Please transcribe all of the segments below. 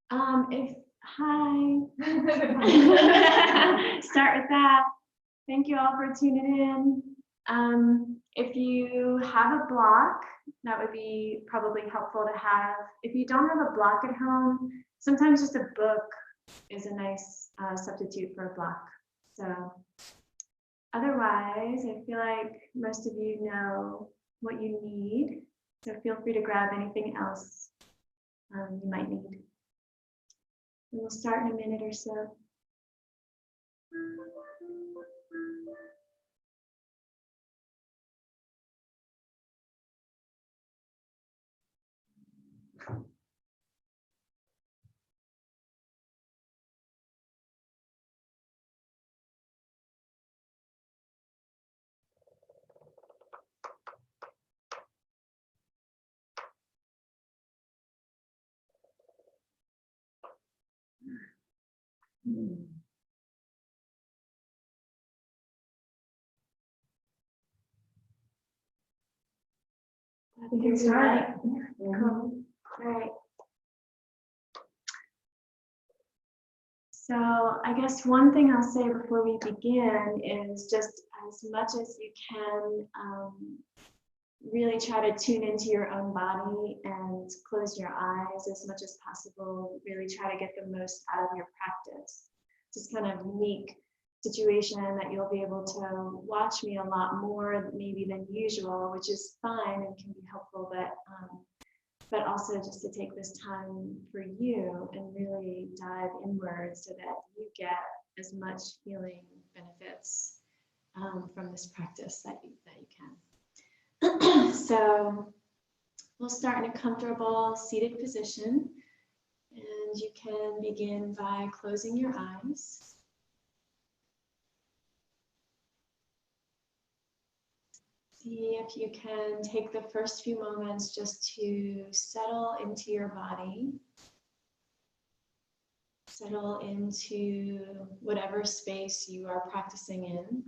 Hi. Start with that. Thank you all for tuning in. If you have a block, that would be probably helpful to have. If you don't have a block at home, sometimes just a book is a nice substitute for a block. So otherwise, I feel like most of you know what you need. So feel free to grab anything else you might need. And we'll start in a minute or so. I think it's right. Cool. All right. So I guess one thing I'll say before we begin is just as much as you can, really try to tune into your own body and close your eyes as much as possible. Really try to get the most out of your practice. Just kind of unique situation that you'll be able to watch me a lot more maybe than usual, which is fine and can be helpful, but also just to take this time for you and really dive inward so that you get as much healing benefits from this practice that you can. So we'll start in a comfortable seated position, and you can begin by closing your eyes. See if you can take the first few moments just to settle into your body, settle into whatever space you are practicing in.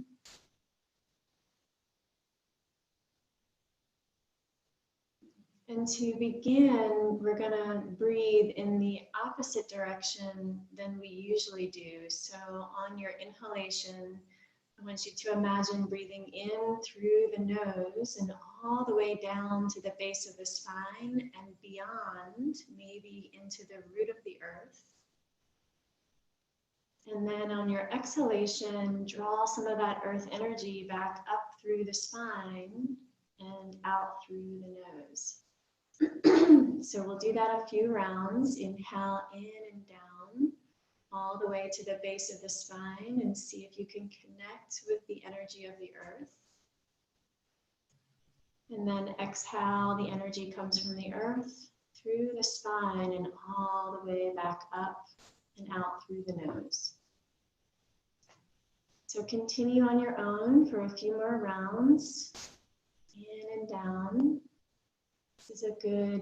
And to begin, we're going to breathe in the opposite direction than we usually do. So on your inhalation, I want you to imagine breathing in through the nose and all the way down to the base of the spine and beyond, maybe into the root of the earth. And then on your exhalation, draw some of that earth energy back up through the spine and out through the nose. So we'll do that a few rounds. Inhale in and down, all the way to the base of the spine, and see if you can connect with the energy of the earth. And then exhale, the energy comes from the earth through the spine and all the way back up and out through the nose. So continue on your own for a few more rounds, in and down. This is a good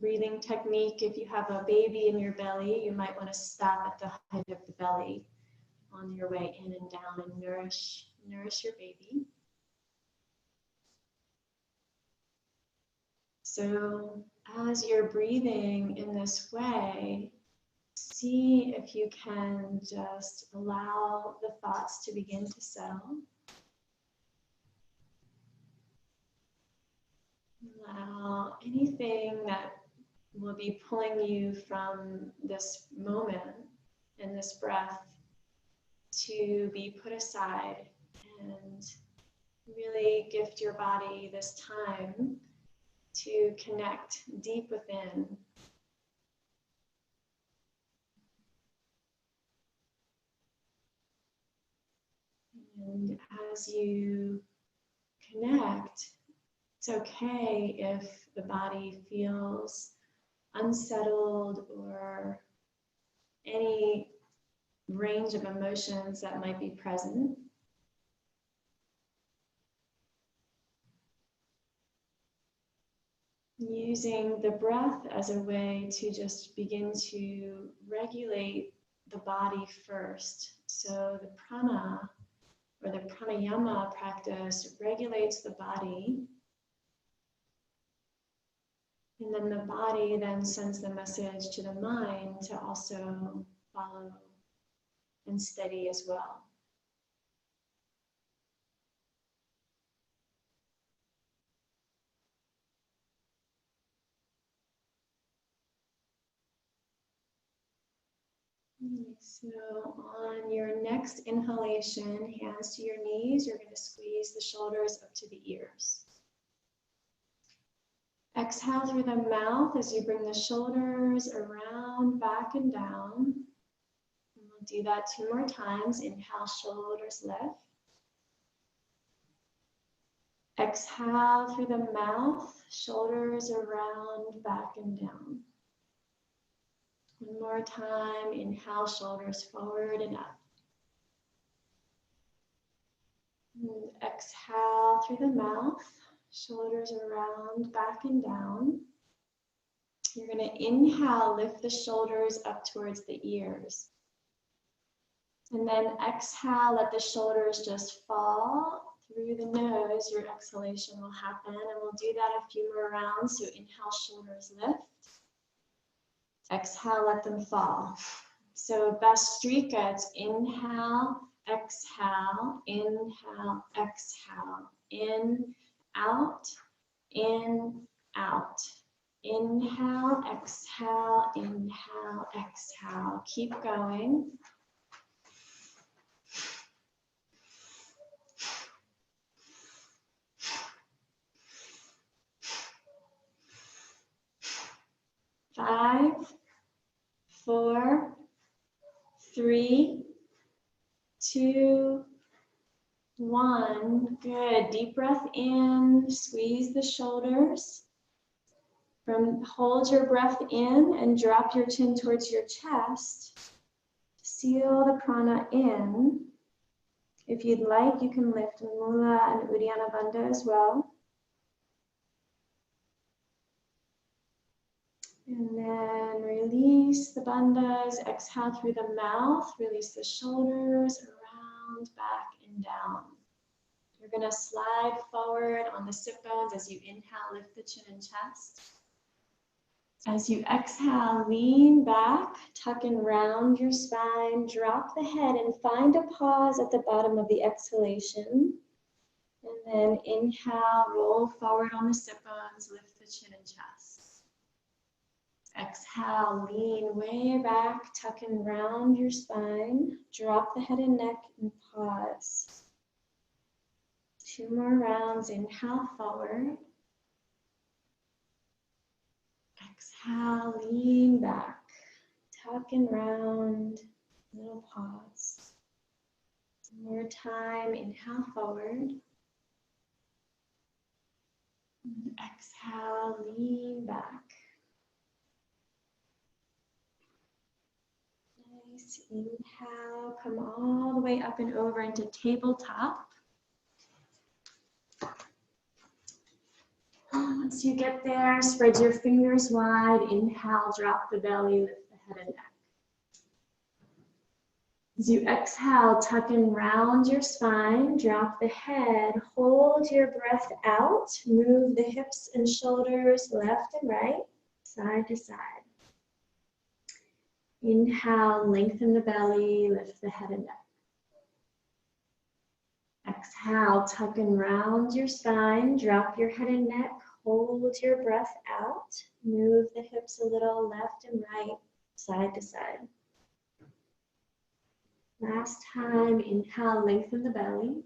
breathing technique. If you have a baby in your belly, you might want to stop at the height of the belly on your way in and down and nourish your baby. So as you're breathing in this way, see if you can just allow the thoughts to begin to settle. Allow anything that will be pulling you from this moment and this breath to be put aside, and really gift your body this time to connect deep within. And as you connect, it's okay if the body feels unsettled or any range of emotions that might be present. Using the breath as a way to just begin to regulate the body first. So the prana or the pranayama practice regulates the body And then the body then sends the message to the mind to also follow and steady as well. So on your next inhalation, hands to your knees, you're going to squeeze the shoulders up to the ears. Exhale through the mouth as you bring the shoulders around, back and down. And we'll do that 2 more times. Inhale, shoulders lift. Exhale through the mouth, shoulders around, back and down. 1 more time. Inhale, shoulders forward and up. And exhale through the mouth, shoulders around, back and down. You're going to inhale, lift the shoulders up towards the ears. And then exhale, let the shoulders just fall through the nose. Your exhalation will happen, and we'll do that a few more rounds. So inhale, shoulders lift. Exhale, let them fall. So Bastrika, it's inhale, exhale, in, out, in, out. Inhale, exhale, exhale. Keep going. Five, 4, 3, 2, 1. Good. Deep breath in. Squeeze the shoulders. Hold your breath in and drop your chin towards your chest. Seal the prana in. If you'd like, you can lift Mula and Uddiyana Bandha as well. And then release the bandhas. Exhale through the mouth. Release the shoulders around, back, and down. You're going to slide forward on the sit bones as you inhale, lift the chin and chest. As you exhale, lean back, tuck and round your spine, drop the head and find a pause at the bottom of the exhalation. And then inhale, roll forward on the sit bones, lift the chin and chest. Exhale, lean way back, tuck and round your spine, drop the head and neck and pause. 2 more rounds, inhale forward. Exhale, lean back, tuck and round, little pause. 1 more time, inhale forward. And exhale, lean back. Nice, inhale, come all the way up and over into tabletop. Once you get there, spread your fingers wide. Inhale, drop the belly, lift the head and neck. As you exhale, tuck and round your spine, drop the head, hold your breath out, move the hips and shoulders left and right, side to side. Inhale, lengthen the belly, lift the head and neck. Exhale, tuck and round your spine, drop your head and neck, hold your breath out, move the hips a little left and right, side to side. Last time, inhale, lengthen the belly.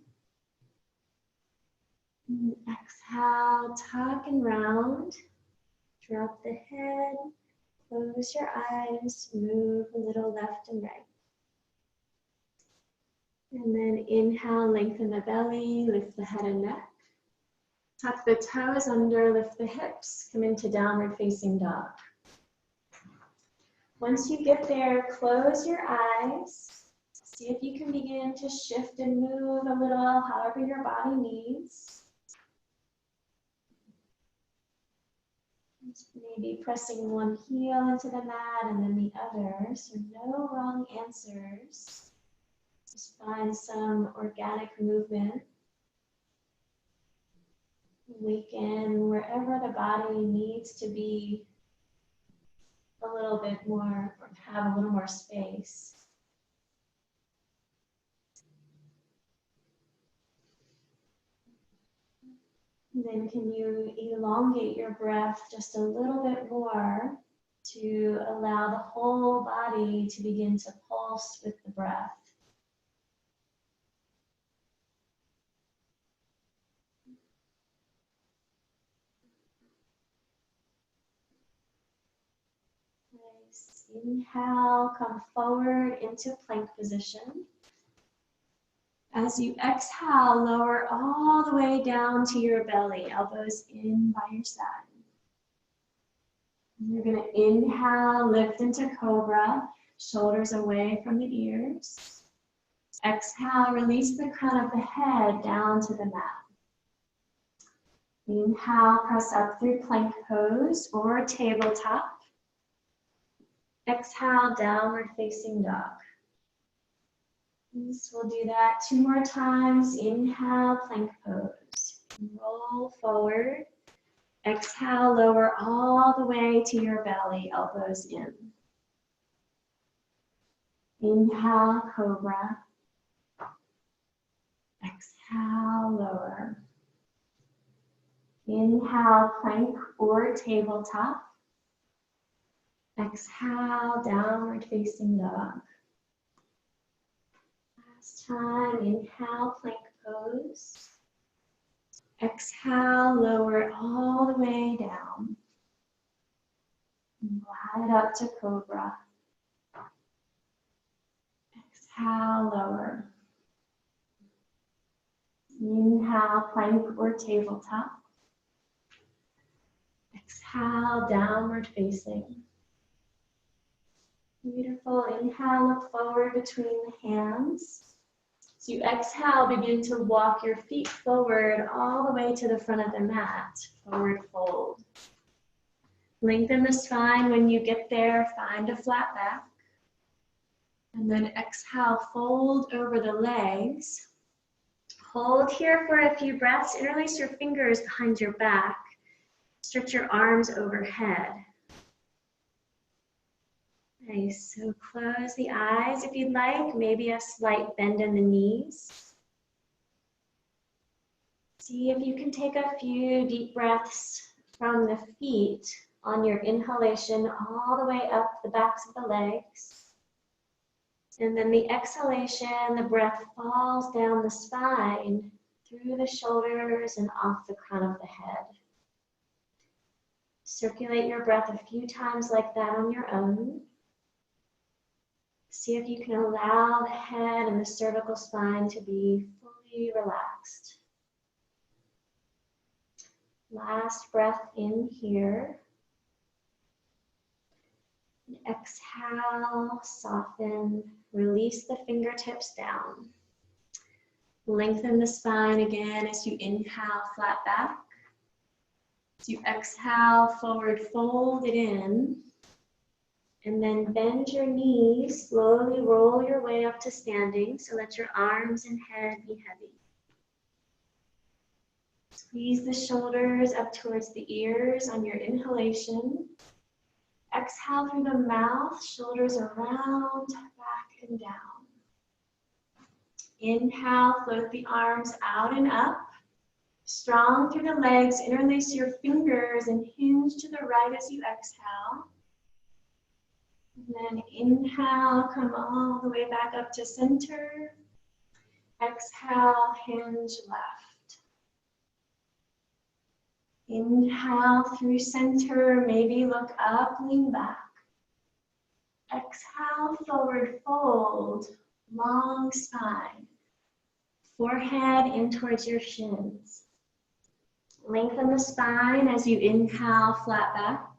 And exhale, tuck and round, drop the head, close your eyes, move a little left and right. And then inhale, lengthen the belly, lift the head and neck. Tuck the toes under, lift the hips, come into downward facing dog. Once you get there, close your eyes. See if you can begin to shift and move a little, however your body needs. Maybe pressing one heel into the mat and then the other, so no wrong answers. Just find some organic movement. Weaken wherever the body needs to be a little bit more, or have a little more space. Then can you elongate your breath just a little bit more to allow the whole body to begin to pulse with the breath. Nice. Inhale, come forward into plank position. As you exhale, lower all the way down to your belly, elbows in by your side. You're going to inhale, lift into cobra, shoulders away from the ears. Exhale, release the crown of the head down to the mat. Inhale, press up through plank pose or tabletop. Exhale, downward facing dog. We'll do that 2 more times. Inhale, plank pose. Roll forward. Exhale, lower all the way to your belly, elbows in. Inhale, cobra. Exhale, lower. Inhale, plank or tabletop. Exhale, downward facing dog. Last time, inhale, plank pose. Exhale, lower all the way down. Glide up to cobra. Exhale, lower. Inhale, plank or tabletop. Exhale, downward facing. Beautiful. Inhale, look forward between the hands. So you exhale, begin to walk your feet forward all the way to the front of the mat. Forward fold. Lengthen the spine. When you get there, find a flat back. And then exhale, fold over the legs. Hold here for a few breaths. Interlace your fingers behind your back. Stretch your arms overhead. Nice. So close the eyes if you'd like. Maybe a slight bend in the knees. See if you can take a few deep breaths from the feet on your inhalation all the way up the backs of the legs. And then the exhalation, the breath falls down the spine, through the shoulders and off the crown of the head. Circulate your breath a few times like that on your own. See if you can allow the head and the cervical spine to be fully relaxed. Last breath in here. Exhale, soften, release the fingertips down. Lengthen the spine again as you inhale, flat back. As you exhale, forward fold it in. And then bend your knees, slowly roll your way up to standing, so let your arms and head be heavy. Squeeze the shoulders up towards the ears on your inhalation. Exhale through the mouth, shoulders around, back and down. Inhale, float the arms out and up. Strong through the legs, interlace your fingers and hinge to the right as you exhale. And then inhale, come all the way back up to center. Exhale, hinge left. Inhale through center, maybe look up, lean back. Exhale, forward fold, long spine. Forehead in towards your shins. Lengthen the spine as you inhale, flat back.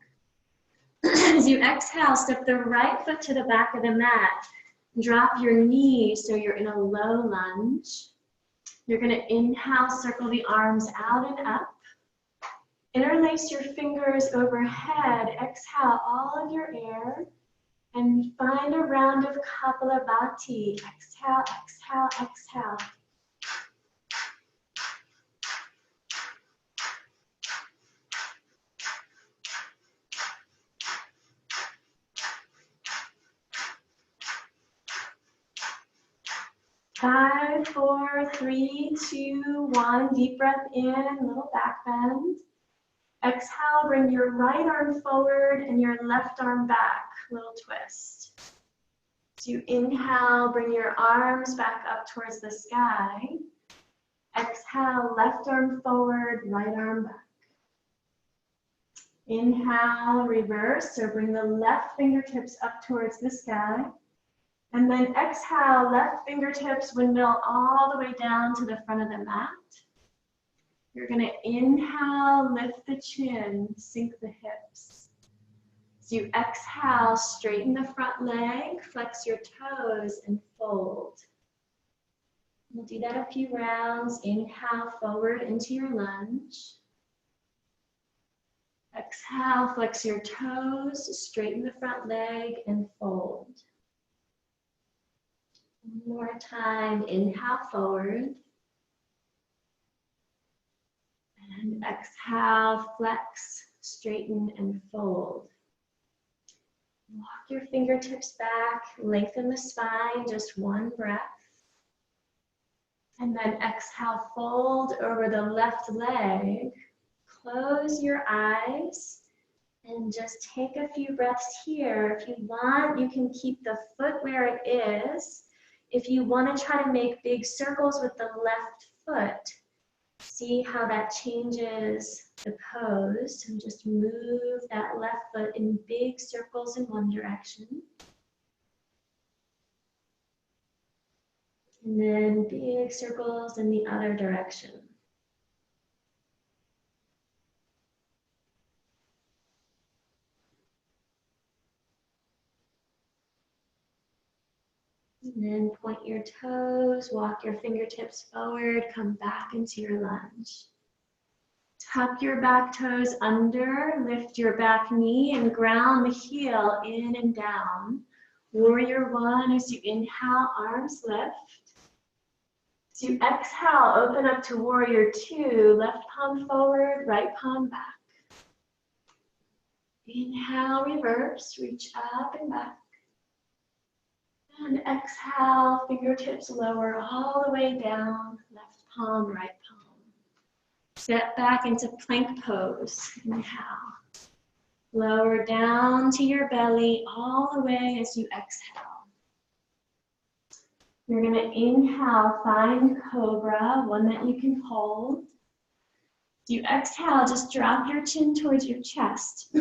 As you exhale, step the right foot to the back of the mat. Drop your knees so you're in a low lunge. You're going to inhale, circle the arms out and up. Interlace your fingers overhead. Exhale all of your air. And find a round of Kapalabhati. Exhale, exhale, exhale. 5, 4, 3, 2, 1. Deep breath in, little back bend. Exhale, bring your right arm forward and your left arm back, little twist. So you inhale, bring your arms back up towards the sky. Exhale, left arm forward, right arm back. Inhale, reverse, so bring the left fingertips up towards the sky. And then exhale, left fingertips windmill all the way down to the front of the mat. You're gonna inhale, lift the chin, sink the hips. So you exhale, straighten the front leg, flex your toes, and fold. We'll do that a few rounds. Inhale, forward into your lunge. Exhale, flex your toes, straighten the front leg, and fold. One more time, inhale, forward. And exhale, flex, straighten, and fold. Walk your fingertips back, lengthen the spine, just one breath. And then exhale, fold over the left leg. Close your eyes and just take a few breaths here. If you want, you can keep the foot where it is. If you want to try to make big circles with the left foot, see how that changes the pose, and just move that left foot in big circles in one direction. And then big circles in the other direction. And then point your toes, walk your fingertips forward, come back into your lunge. Tuck your back toes under, lift your back knee and ground the heel in and down. Warrior one, as you inhale, arms lift. As you exhale, open up to warrior two, left palm forward, right palm back. Inhale, reverse, reach up and back. And exhale, fingertips lower all the way down, left palm, right palm. Step back into plank pose. Inhale. Lower down to your belly all the way as you exhale. You're going to inhale, find cobra, one that you can hold. You exhale, just drop your chin towards your chest.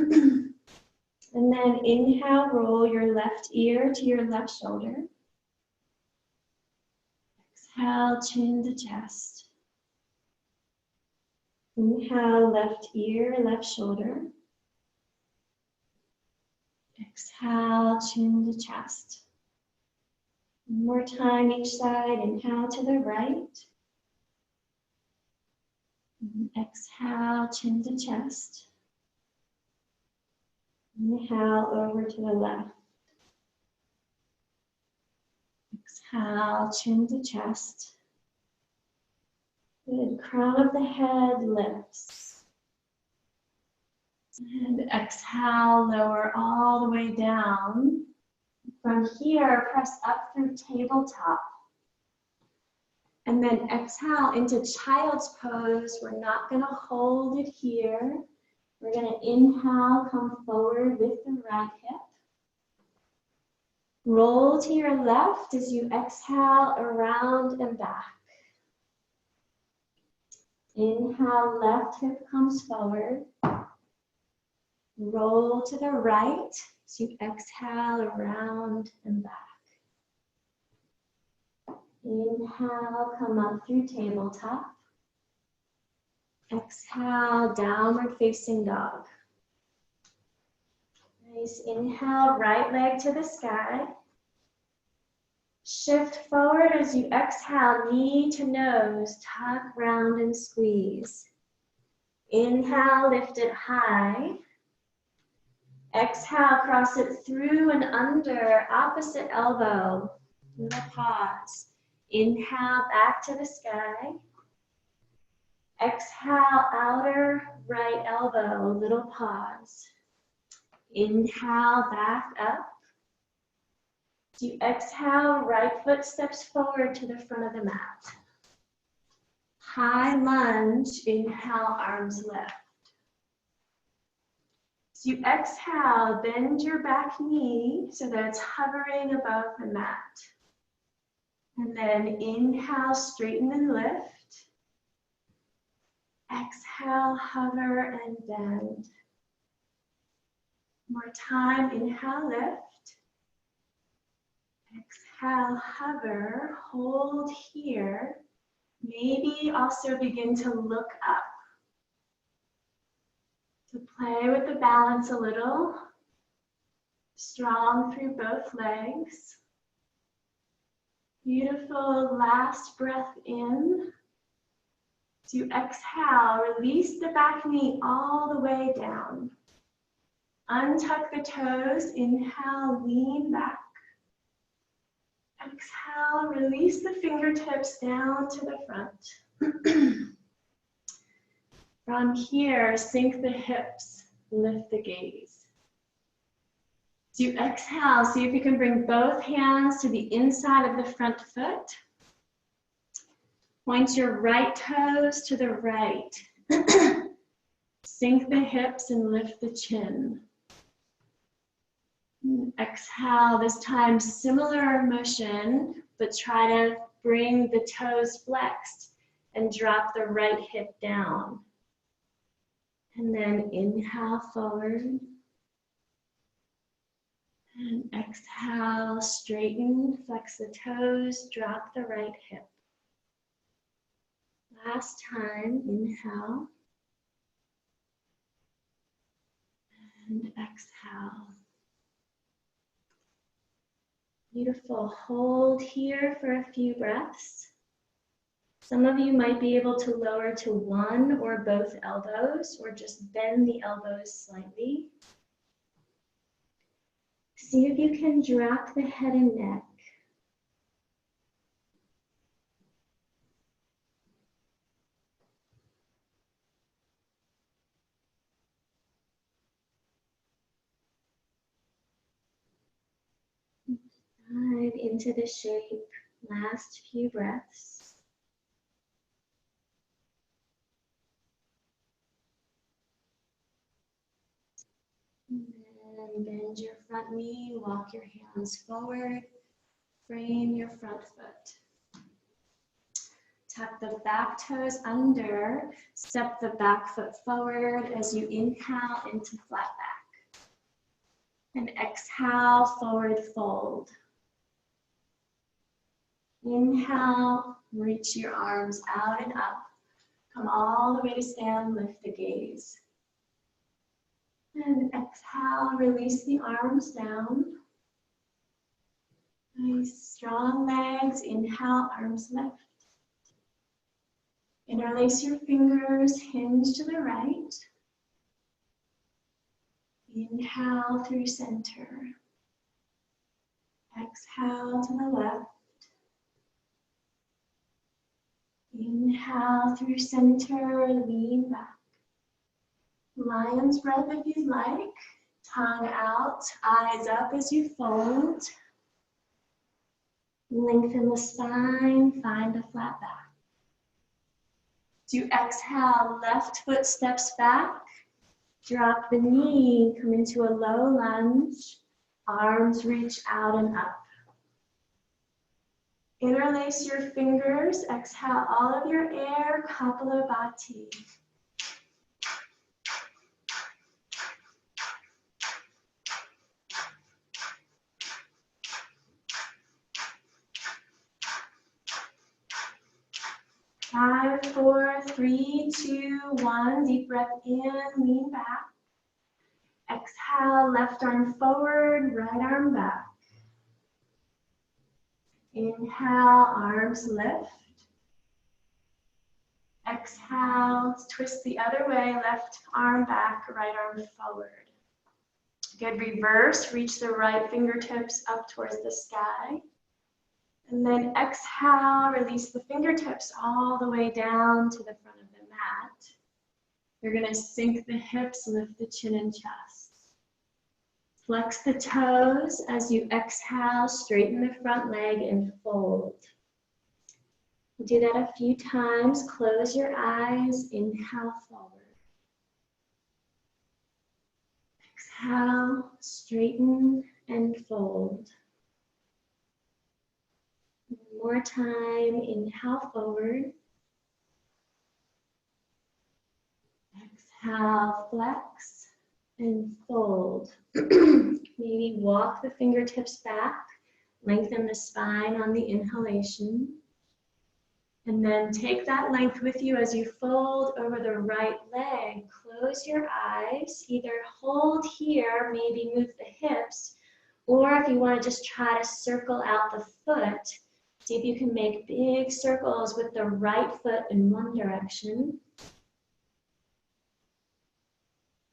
And then inhale, roll your left ear to your left shoulder. Exhale, chin to chest. Inhale, left ear, left shoulder. Exhale, chin to chest. One more time each side. Inhale to the right. And exhale, chin to chest. Inhale over to the left. Exhale, chin to chest. Good. Crown of the head lifts. And exhale, lower all the way down. From here, press up through tabletop. And then exhale into child's pose. We're not going to hold it here. We're going to inhale, come forward with the right hip. Roll to your left as you exhale, around and back. Inhale, left hip comes forward. Roll to the right as you exhale, around and back. Inhale, come up through tabletop. Exhale, downward facing dog. Nice. Inhale, right leg to the sky. Shift forward as you exhale, knee to nose, tuck, round, and squeeze. Inhale, lift it high. Exhale, cross it through and under, opposite elbow. Little pause. Inhale, back to the sky. Exhale, outer right elbow, little pause. Inhale, back up. you exhale, right foot steps forward to the front of the mat. High lunge, inhale, arms lift. As you exhale, bend your back knee so that it's hovering above the mat. And then inhale, straighten and lift. Exhale, hover and bend. More time, inhale, lift. Exhale, hover, hold here. Maybe also begin to look up. To play with the balance a little. Strong through both legs. Beautiful, last breath in. To exhale, release the back knee all the way down. Untuck the toes, inhale, lean back. Exhale, release the fingertips down to the front. From here, sink the hips, lift the gaze. As you exhale, see if you can bring both hands to the inside of the front foot. Point your right toes to the right. Sink the hips and lift the chin. Exhale, this time similar motion, but try to bring the toes flexed and drop the right hip down. And then inhale forward. And exhale, straighten, flex the toes, drop the right hip. Last time, inhale. And exhale. Beautiful. Hold here for a few breaths. Some of you might be able to lower to one or both elbows, or just bend the elbows slightly. See if you can drop the head and neck. Slide into the shape. Last few breaths. And then bend your front knee, walk your hands forward, frame your front foot. Tuck the back toes under, step the back foot forward as you inhale into flat back. And exhale, forward fold. Inhale, reach your arms out and up. Come all the way to stand, lift the gaze. And exhale, release the arms down. Nice, strong legs. Inhale, arms lift. Interlace your fingers, hinge to the right. Inhale through center. Exhale to the left. Inhale through center, lean back. Lion's breath if you'd like. Tongue out, eyes up as you fold. Lengthen the spine, find a flat back. As you exhale, left foot steps back. Drop the knee, come into a low lunge. Arms reach out and up. Interlace your fingers. Exhale all of your air, Kapalabhati. Five, four, three, two, one. Deep breath in, lean back. Exhale, left arm forward, right arm back. Inhale, arms lift. Exhale, twist the other way, left arm back, right arm forward. Good, reverse, reach the right fingertips up towards the sky. And then exhale, release the fingertips all the way down to the front of the mat. You're gonna sink the hips, lift the chin and chest. Flex the toes. As you exhale, straighten the front leg and fold. Do that a few times. Close your eyes. Inhale forward. Exhale, straighten and fold. One more time. Inhale forward. Exhale, flex and fold. Maybe walk the fingertips back. Lengthen the spine on the inhalation. And then take that length with you as you fold over the right leg. Close your eyes. Either hold here, maybe move the hips, or if you want to just try to circle out the foot, see if you can make big circles with the right foot in one direction.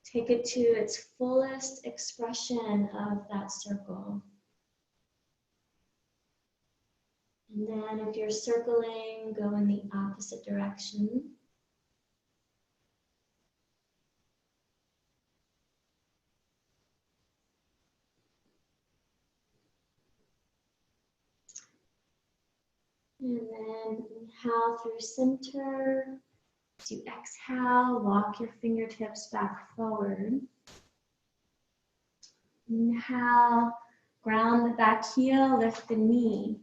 Take it to its fullest expression of that circle. And then if you're circling, go in the opposite direction. And then inhale through center. As you exhale, walk your fingertips back forward. Inhale, ground the back heel, lift the knee.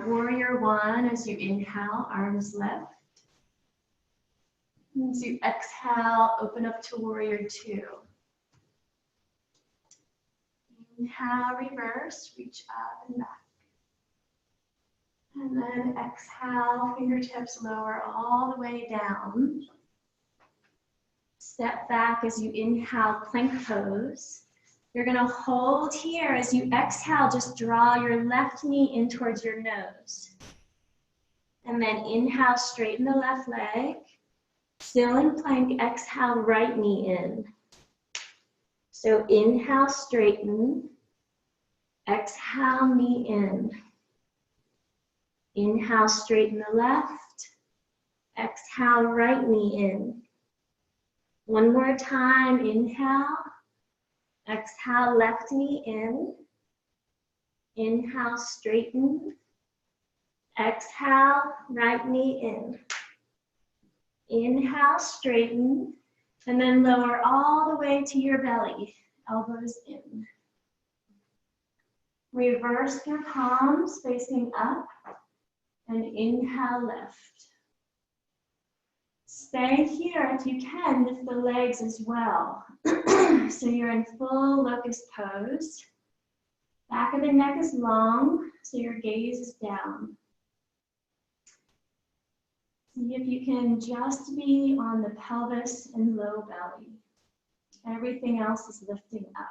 Warrior one, as you inhale, arms left. As you exhale, open up to warrior two. Inhale, reverse, reach up and back. And then exhale, fingertips lower all the way down. Step back as you inhale, plank pose. You're gonna hold here. As you exhale, just draw your left knee in towards your nose. And then inhale, straighten the left leg. Still in plank, exhale, right knee in. So inhale, straighten. Exhale, knee in. Inhale, straighten the left. Exhale, right knee in. One more time, inhale. Exhale, left knee in. Inhale, straighten. Exhale, right knee in. Inhale, straighten. And then lower all the way to your belly, elbows in. Reverse your palms facing up. And inhale, lift. Stay here if you can, lift the legs as well. So you're in full locust pose. Back of the neck is long, so your gaze is down. See if you can just be on the pelvis and low belly. Everything else is lifting up.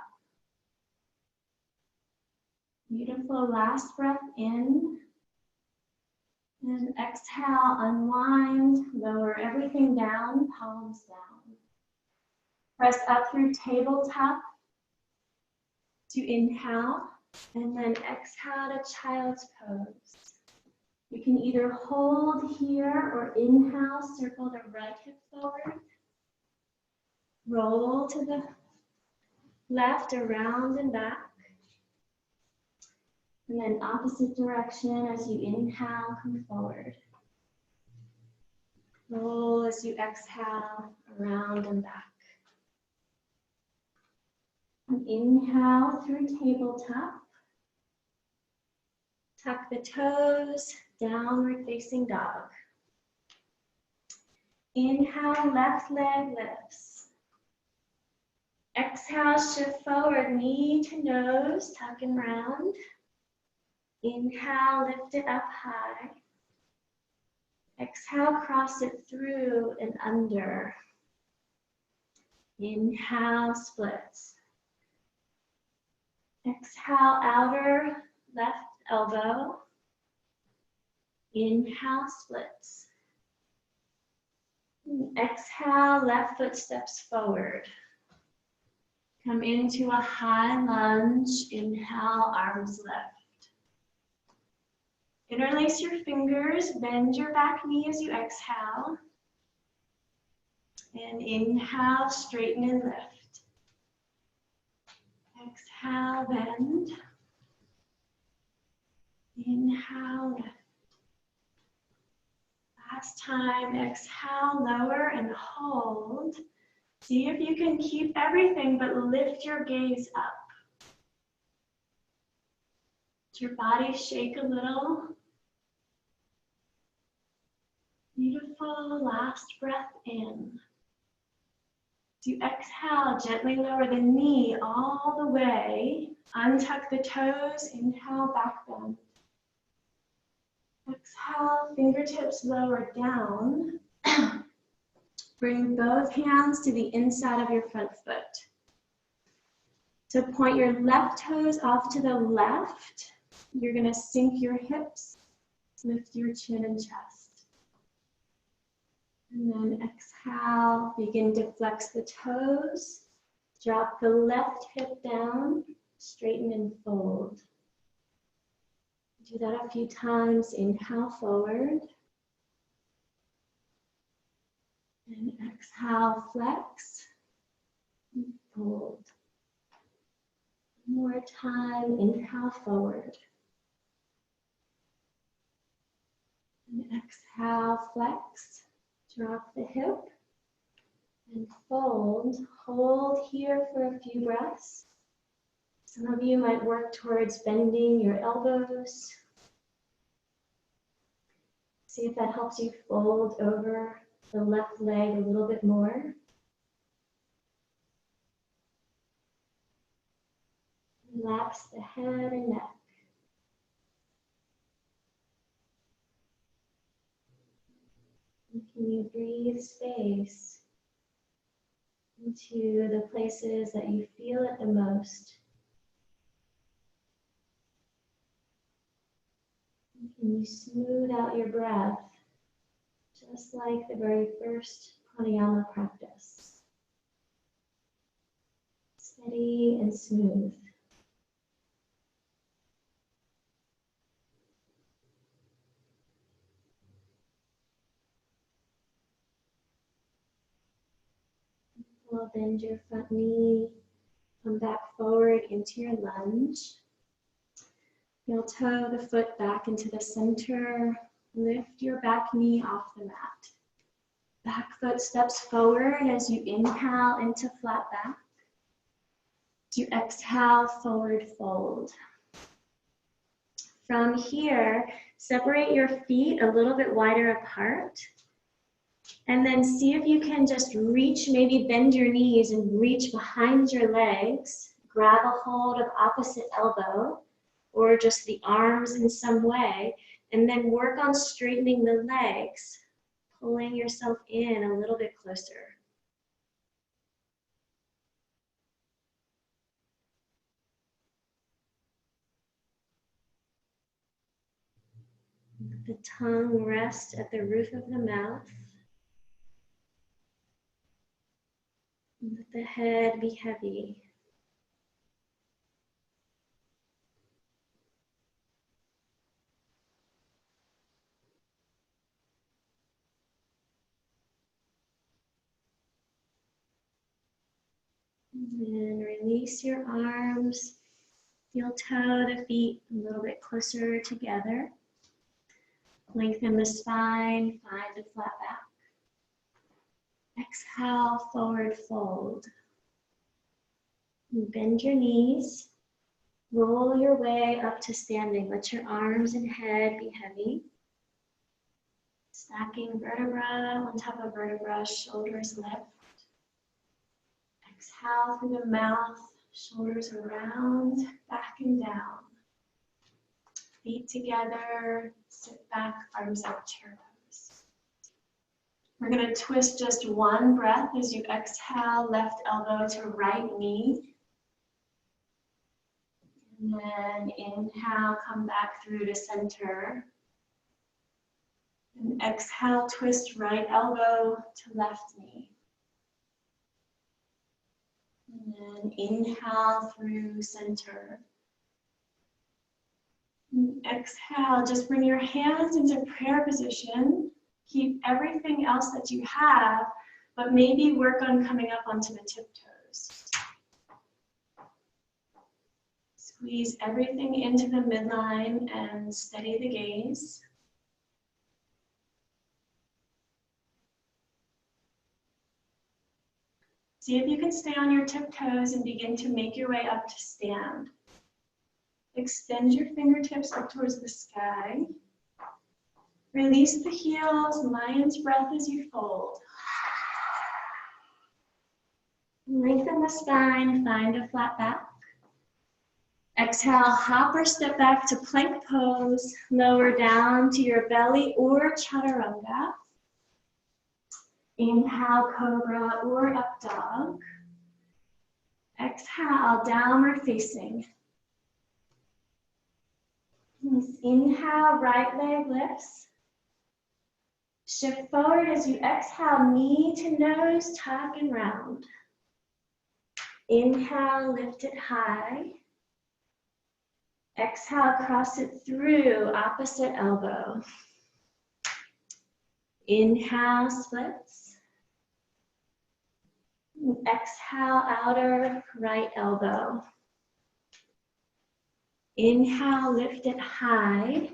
Beautiful, last breath in. And exhale, unwind, lower everything down, palms down. Press up through tabletop to inhale, and then exhale to child's pose. You can either hold here or inhale, circle the right hip forward. Roll to the left, around and back. And then opposite direction as you inhale, come forward. Roll as you exhale, around and back. And inhale through tabletop. Tuck the toes, downward facing dog. Inhale, left leg lifts. Exhale, shift forward, knee to nose, tuck and round. Inhale, lift it up high. Exhale, cross it through and under. Inhale, splits. Exhale, outer left elbow. Inhale, splits. Exhale, left foot steps forward. Come into a high lunge. Inhale, arms left. Interlace your fingers, bend your back knee as you exhale. And inhale, straighten and lift. Exhale, bend. Inhale, lift. Last time, exhale, lower and hold. See if you can keep everything, but lift your gaze up. Let your body shake a little. Beautiful, last breath in. As you exhale, gently lower the knee all the way. Untuck the toes, inhale, back bend. Exhale, fingertips lower down. Bring both hands to the inside of your front foot. So point your left toes off to the left. You're going to sink your hips, lift your chin and chest. And then exhale, begin to flex the toes. Drop the left hip down, straighten and fold. Do that a few times. Inhale, forward. And exhale, flex and fold. One more time. Inhale, forward. And exhale, flex. Drop the hip and fold. Hold here for a few breaths. Some of you might work towards bending your elbows. See if that helps you fold over the left leg a little bit more. Relax the head and neck. And can you breathe space into the places that you feel it the most? And can you smooth out your breath just like the very first pranayama practice? Steady and smooth. Well, bend your front knee, come back forward into your lunge. You'll toe the foot back into the center. Lift your back knee off the mat. Back foot steps forward as you inhale into flat back. As you exhale, forward fold. From here, separate your feet a little bit wider apart. And then see if you can just reach, maybe bend your knees and reach behind your legs. Grab a hold of opposite elbow or just the arms in some way. And then work on straightening the legs, pulling yourself in a little bit closer. Let the tongue rest at the roof of the mouth. Let the head be heavy. And then release your arms. You'll toe the feet a little bit closer together. Lengthen the spine, find a flat back. Exhale, forward fold. And bend your knees. Roll your way up to standing. Let your arms and head be heavy. Stacking vertebra on top of vertebra, shoulders lift. Exhale through the mouth, shoulders around, back and down. Feet together, sit back, arms out, chair pose. We're going to twist just one breath as you exhale, left elbow to right knee. And then inhale, come back through to center. And exhale, twist right elbow to left knee. And then inhale through center. And exhale, just bring your hands into prayer position. Keep everything else that you have, but maybe work on coming up onto the tiptoes. Squeeze everything into the midline and steady the gaze. See if you can stay on your tiptoes and begin to make your way up to stand. Extend your fingertips up towards the sky. Release the heels, lion's breath as you fold. Lengthen the spine, find a flat back. Exhale, hop or step back to plank pose. Lower down to your belly or chaturanga. Inhale, cobra or up dog. Exhale, downward facing. Inhale, right leg lifts. Shift forward as you exhale, knee to nose, tuck and round. Inhale, lift it high. Exhale, cross it through, opposite elbow. Inhale, splits. Exhale, outer right elbow. Inhale, lift it high.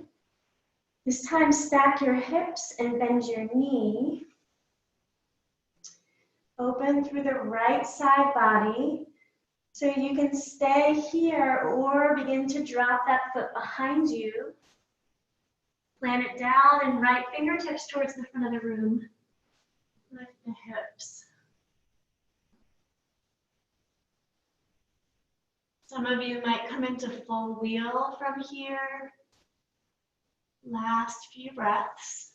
This time, stack your hips and bend your knee. Open through the right side body. So you can stay here or begin to drop that foot behind you. Plant it down and right fingertips towards the front of the room. Lift the hips. Some of you might come into full wheel from here. Last few breaths.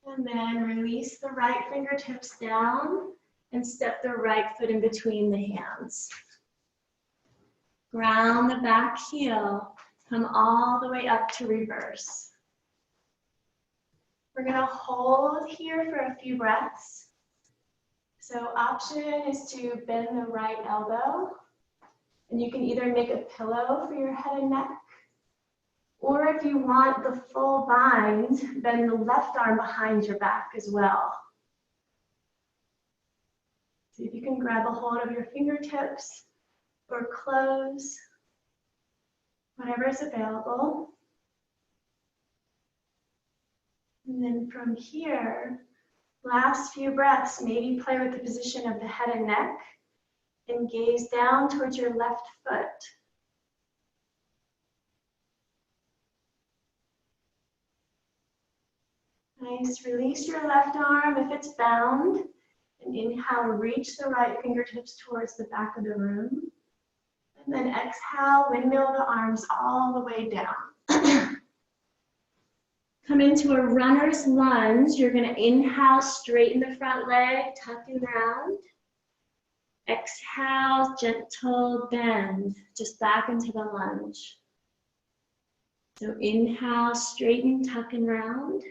And then release the right fingertips down and step the right foot in between the hands. Ground the back heel, come all the way up to reverse. We're gonna hold here for a few breaths. So option is to bend the right elbow, and you can either make a pillow for your head and neck, or if you want the full bind, bend the left arm behind your back as well. See if you can grab a hold of your fingertips or close, whatever is available. And then from here, last few breaths, maybe play with the position of the head and neck and gaze down towards your left foot. Nice, release your left arm if it's bound. And inhale, reach the right fingertips towards the back of the room. And then exhale, windmill the arms all the way down. Come into a runner's lunge. You're gonna inhale, straighten the front leg, tucking round. Exhale, gentle bend, just back into the lunge. So inhale, straighten, tuck and round.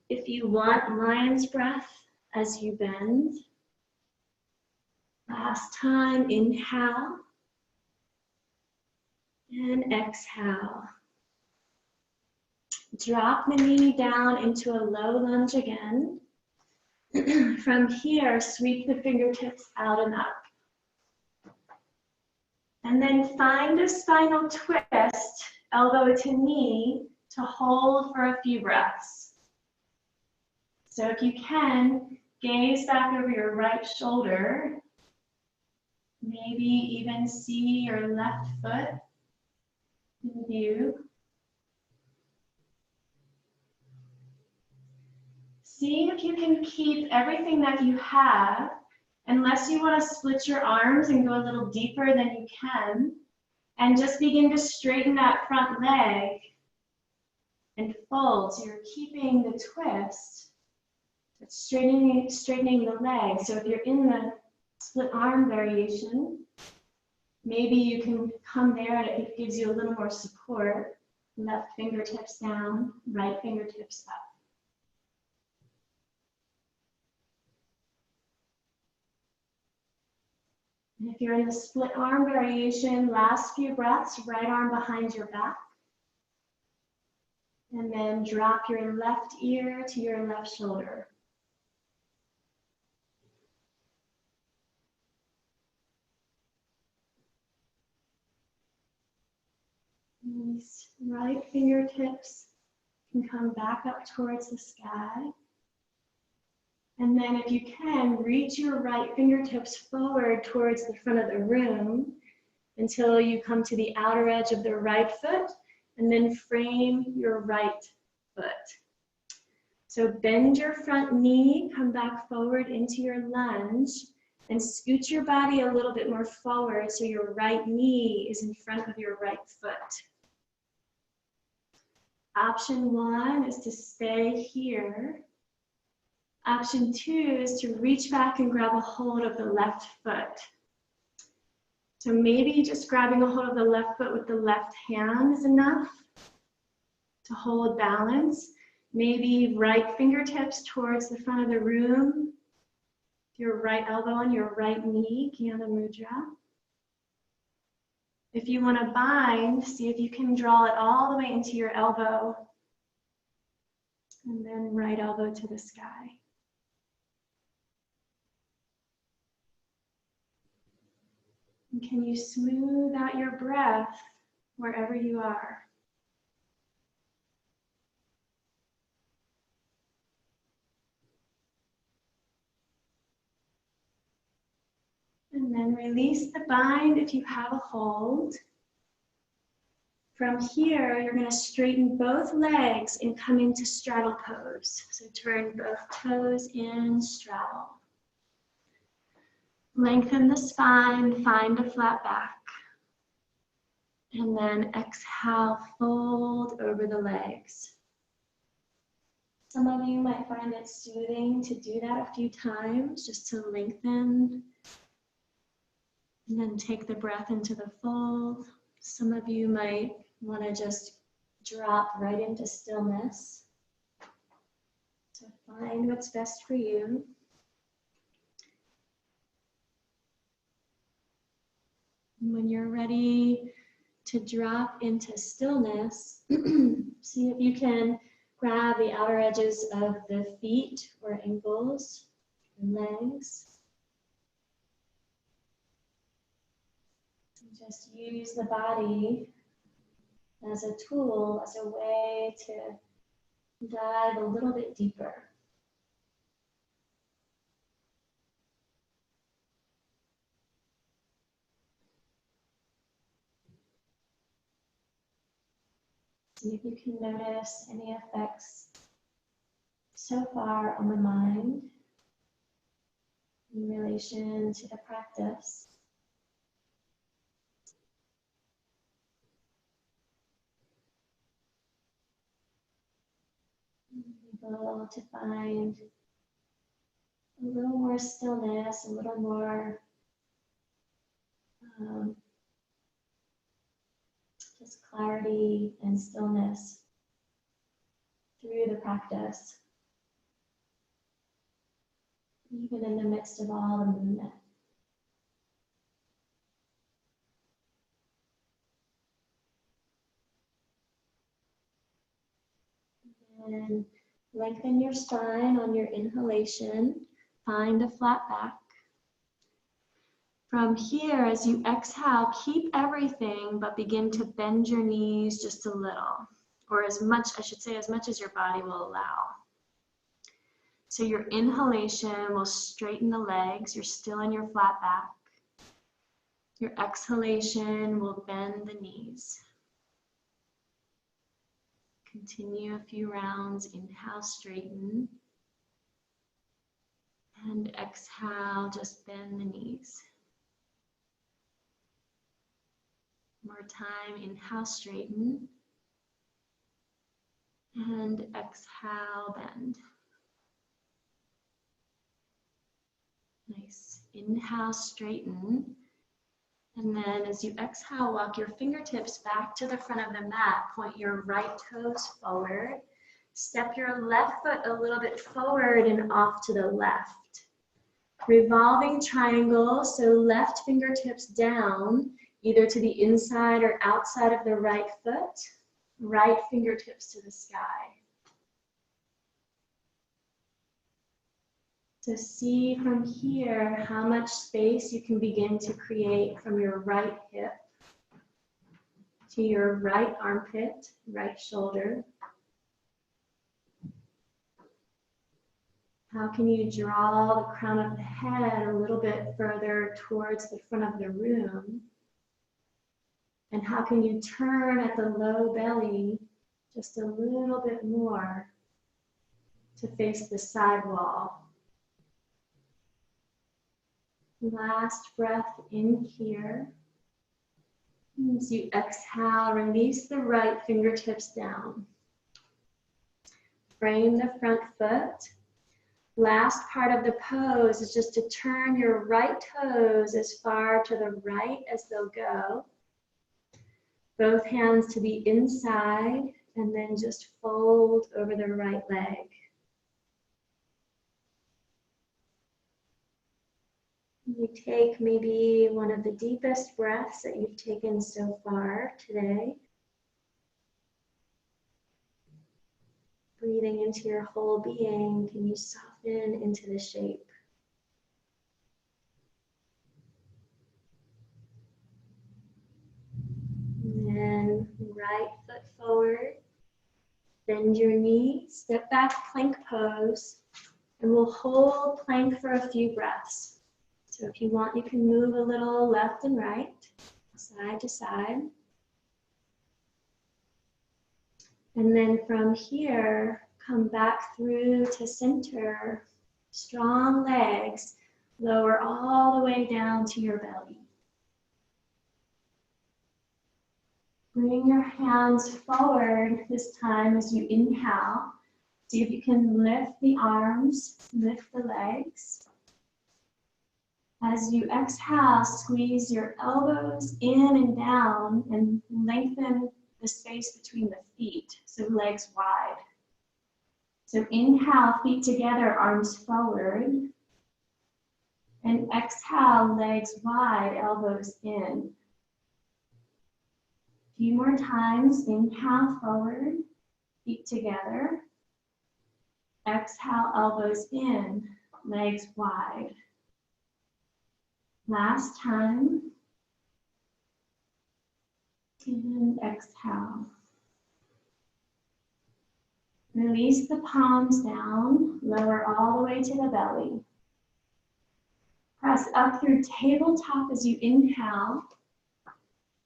If you want, lion's breath as you bend. Last time, inhale. And exhale. Drop the knee down into a low lunge again. From here, sweep the fingertips out and up. And then find a spinal twist, elbow to knee, to hold for a few breaths. So if you can, gaze back over your right shoulder. Maybe even see your left foot in view. See if you can keep everything that you have, unless you want to split your arms and go a little deeper than you can, and just begin to straighten that front leg and fold. So you're keeping the twist, but straightening the leg. So if you're in the split arm variation, maybe you can come there and it gives you a little more support. Left fingertips down, right fingertips up. And if you're in the split arm variation, last few breaths, right arm behind your back. And then drop your left ear to your left shoulder. These right fingertips can come back up towards the sky. And then if you can, reach your right fingertips forward towards the front of the room until you come to the outer edge of the right foot, and then frame your right foot. So bend your front knee, come back forward into your lunge, and scoot your body a little bit more forward so your right knee is in front of your right foot. Option 1 is to stay here. Option 2 is to reach back and grab a hold of the left foot. So maybe just grabbing a hold of the left foot with the left hand is enough to hold balance. Maybe right fingertips towards the front of the room. Your right elbow on your right knee, Jnana Mudra. If you want to bind, see if you can draw it all the way into your elbow. And then right elbow to the sky. And can you smooth out your breath wherever you are? And then release the bind if you have a hold. From here, you're going to straighten both legs and come into straddle pose. So turn both toes in, straddle. Lengthen the spine, find a flat back. And then exhale, fold over the legs. Some of you might find it soothing to do that a few times, just to lengthen. And then take the breath into the fold. Some of you might want to just drop right into stillness. So find what's best for you. And when you're ready to drop into stillness, see if you can grab the outer edges of the feet or ankles and legs. And just use the body as a tool, as a way to dive a little bit deeper. See if you can notice any effects so far on the mind in relation to the practice. Able to find a little more stillness, a little more just clarity and stillness through the practice, even in the midst of all the movement. And lengthen your spine on your inhalation. Find a flat back. From here, as you exhale, keep everything, but begin to bend your knees just a little, or as much, I should say, as much as your body will allow. So your inhalation will straighten the legs. You're still in your flat back. Your exhalation will bend the knees. Continue a few rounds. Inhale, straighten. And exhale, just bend the knees. More time, inhale, straighten. And exhale, bend. Nice. Inhale, straighten. And then as you exhale, walk your fingertips back to the front of the mat. Point your right toes forward. Step your left foot a little bit forward and off to the left. Revolving triangle, so left fingertips down, either to the inside or outside of the right foot. Right fingertips to the sky. So see from here how much space you can begin to create from your right hip to your right armpit, right shoulder. How can you draw the crown of the head a little bit further towards the front of the room? And how can you turn at the low belly just a little bit more to face the side wall? Last breath in here. As you exhale, release the right fingertips down. Frame the front foot. Last part of the pose is just to turn your right toes as far to the right as they'll go. Both hands to the inside, and then just fold over the right leg. You take maybe one of the deepest breaths that you've taken so far today. Breathing into your whole being, can you soften into the shape? And then right foot forward, bend your knees, step back, plank pose, and we'll hold plank for a few breaths. So if you want, you can move a little left and right, side to side. And then from here, come back through to center, strong legs, lower all the way down to your belly. Bring your hands forward this time as you inhale. See if you can lift the arms, lift the legs. As you exhale, squeeze your elbows in and down and lengthen the space between the feet, so legs wide. So inhale, feet together, arms forward. And exhale, legs wide, elbows in. A few more times, inhale forward, feet together. Exhale, elbows in, legs wide. Last time. And exhale. Release the palms down, lower all the way to the belly. Press up through tabletop as you inhale.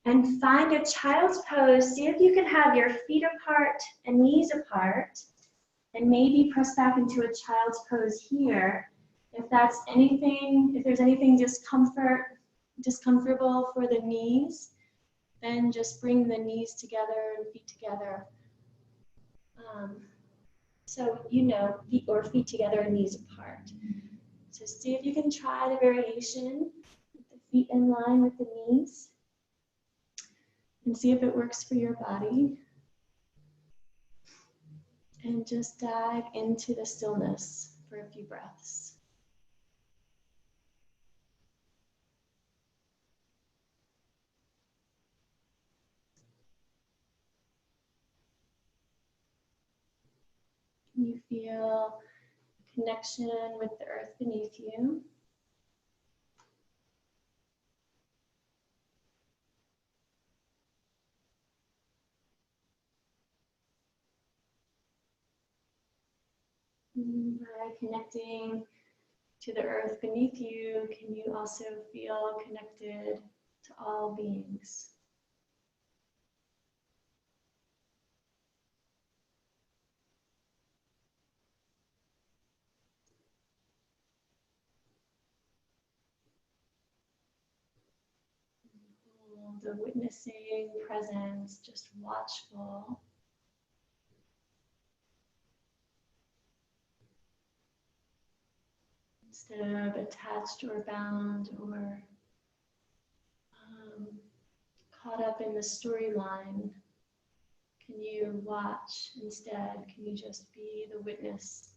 And find a child's pose. See if you can have your feet apart and knees apart. And maybe press back into a child's pose here. If there's anything discomfortable for the knees, then just bring the knees together and feet together. Feet together and knees apart. So see if you can try the variation with the feet in line with the knees. And see if it works for your body. And just dive into the stillness for a few breaths. Can you feel connection with the earth beneath you? By connecting to the earth beneath you, can you also feel connected to all beings? The witnessing presence, just watchful. Instead of attached or bound or caught up in the storyline, can you watch instead? Can you just be the witness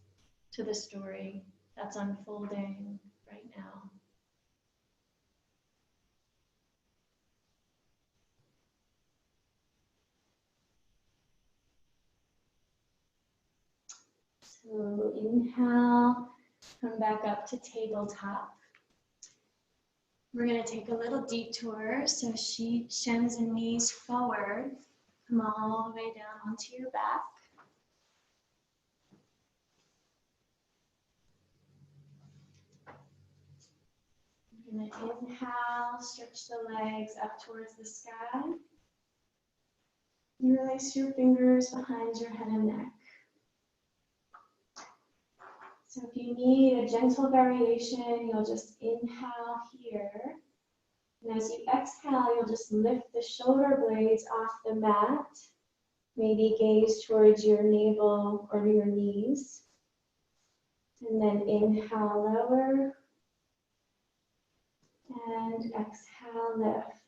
to the story that's unfolding right now? So inhale, come back up to tabletop. We're going to take a little detour. So shins and knees forward. Come all the way down onto your back. You're going to inhale, stretch the legs up towards the sky. You release your fingers behind your head and neck. So if you need a gentle variation, you'll just inhale here. And as you exhale, you'll just lift the shoulder blades off the mat. Maybe gaze towards your navel or your knees. And then inhale, lower. And exhale, lift.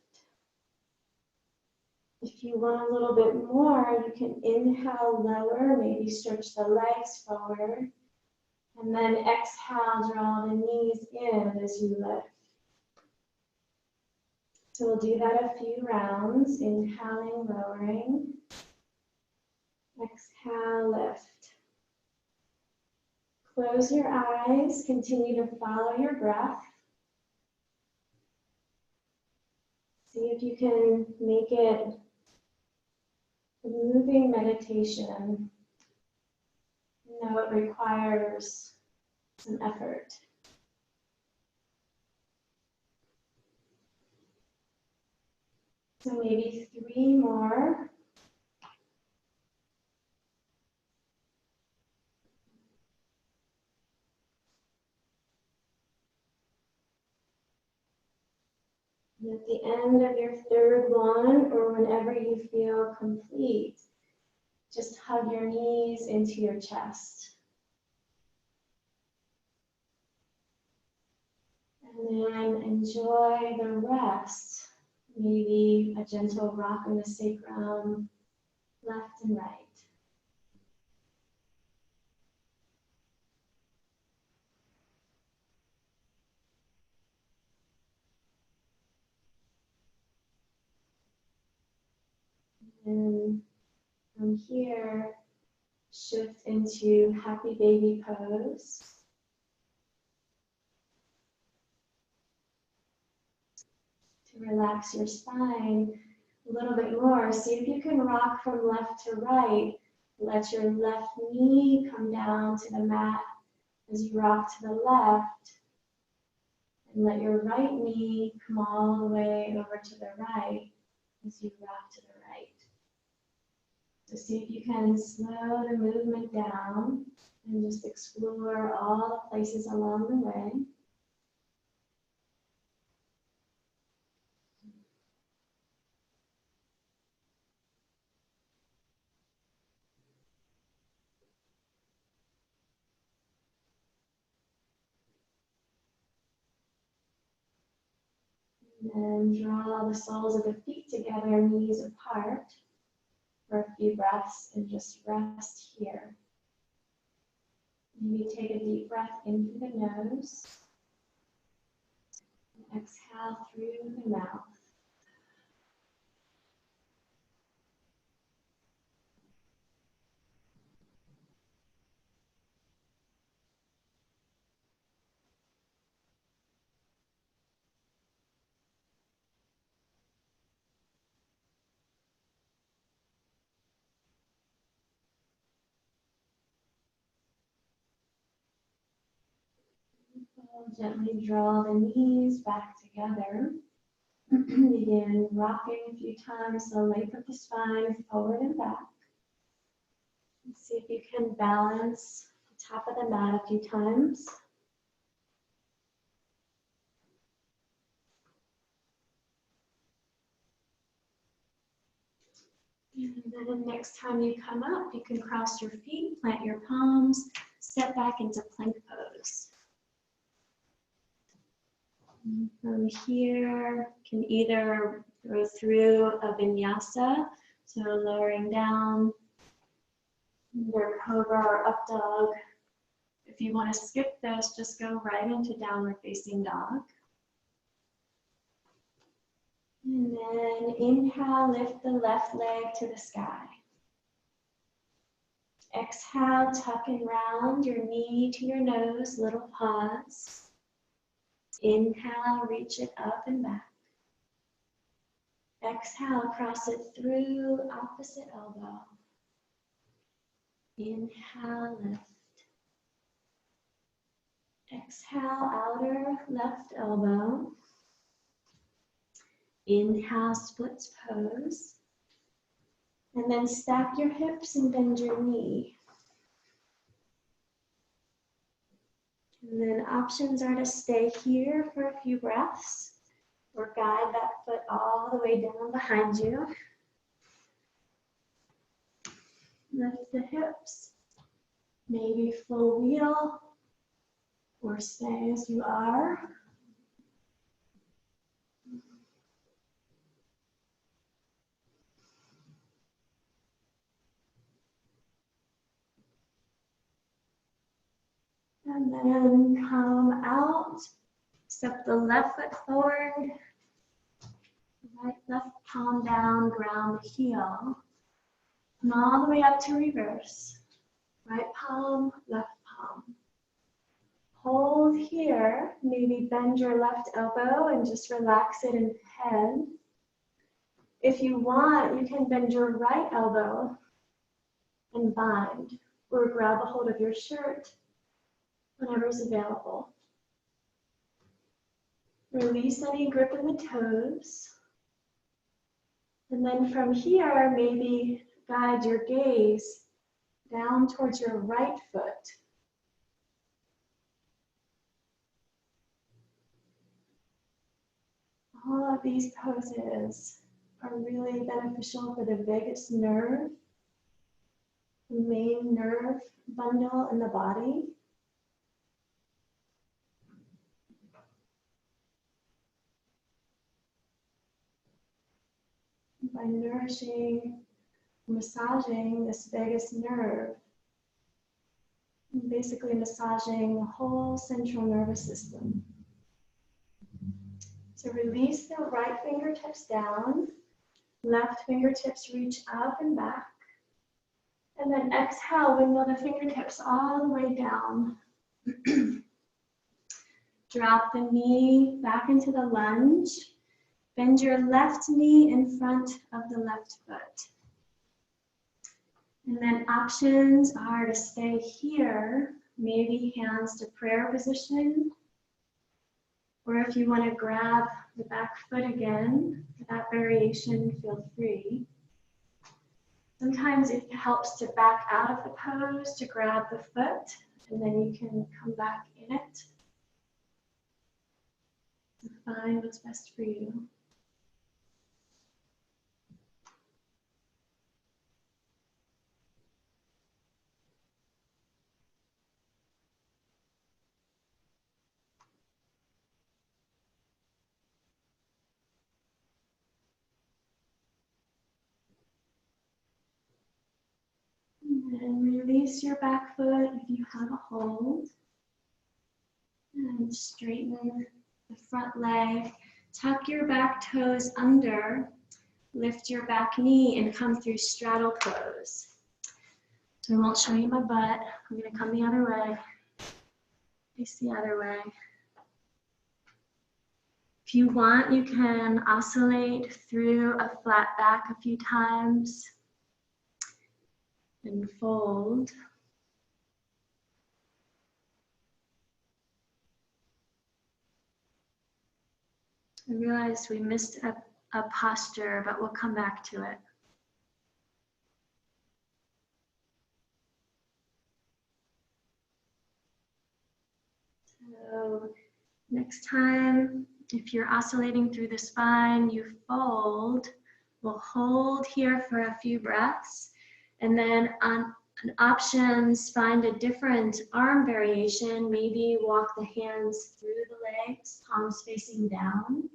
If you want a little bit more, you can inhale, lower, maybe stretch the legs forward. And then exhale, draw the knees in as you lift. So we'll do that a few rounds, inhaling, lowering. Exhale, lift. Close your eyes, continue to follow your breath. See if you can make it a moving meditation. You know, it requires some effort. So maybe 3 more. And at the end of your 3rd one, or whenever you feel complete, just hug your knees into your chest. And then enjoy the rest. Maybe a gentle rock in the sacrum, left and right. And from here, shift into happy baby pose. To relax your spine a little bit more. See if you can rock from left to right. Let your left knee come down to the mat as you rock to the left. And let your right knee come all the way over to the right as you rock to the right. So see if you can slow the movement down and just explore all the places along the way. And then draw the soles of the feet together, knees apart, for a few breaths, and just rest here. Maybe take a deep breath in through the nose, and exhale through the mouth. Gently draw the knees back together. Begin rocking a few times the length of the spine forward and back. And see if you can balance the top of the mat a few times. And then next time you come up, you can cross your feet, plant your palms, step back into plank pose. And from here, you can either go through a vinyasa, so lowering down, under cobra or up dog. If you want to skip this, just go right into downward facing dog. And then inhale, lift the left leg to the sky. Exhale, tuck and round your knee to your nose, little pause. Inhale, reach it up and back. Exhale, cross it through opposite elbow. Inhale, lift. Exhale, outer left elbow. Inhale, splits pose. And then stack your hips and bend your knee. And then options are to stay here for a few breaths or guide that foot all the way down behind you. Lift the hips, maybe full wheel or stay as you are. And then come out, step the left foot forward, right left palm down, ground the heel. And all the way up to reverse. Right palm, left palm. Hold here, maybe bend your left elbow and just relax it in head. If you want, you can bend your right elbow and bind, or grab a hold of your shirt, whatever is available. Release any grip in the toes. And then from here, maybe guide your gaze down towards your right foot. All of these poses are really beneficial for the vagus nerve, the main nerve bundle in the body. By nourishing, massaging this vagus nerve, basically massaging the whole central nervous system. So release the right fingertips down, left fingertips reach up and back, and then exhale, wiggle the fingertips all the way down. Drop the knee back into the lunge. Bend your left knee in front of the left foot. And then options are to stay here, maybe hands to prayer position. Or if you want to grab the back foot again, for that variation, feel free. Sometimes it helps to back out of the pose to grab the foot, and then you can come back in it. So find what's best for you. And release your back foot if you have a hold. And straighten the front leg. Tuck your back toes under. Lift your back knee and come through straddle pose. So I won't show you my butt. I'm going to come the other way. Face the other way. If you want, you can oscillate through a flat back a few times. And fold. I realized we missed a posture, but we'll come back to it. So next time, if you're oscillating through the spine, you fold. We'll hold here for a few breaths. And then on options, find a different arm variation. Maybe walk the hands through the legs, palms facing down.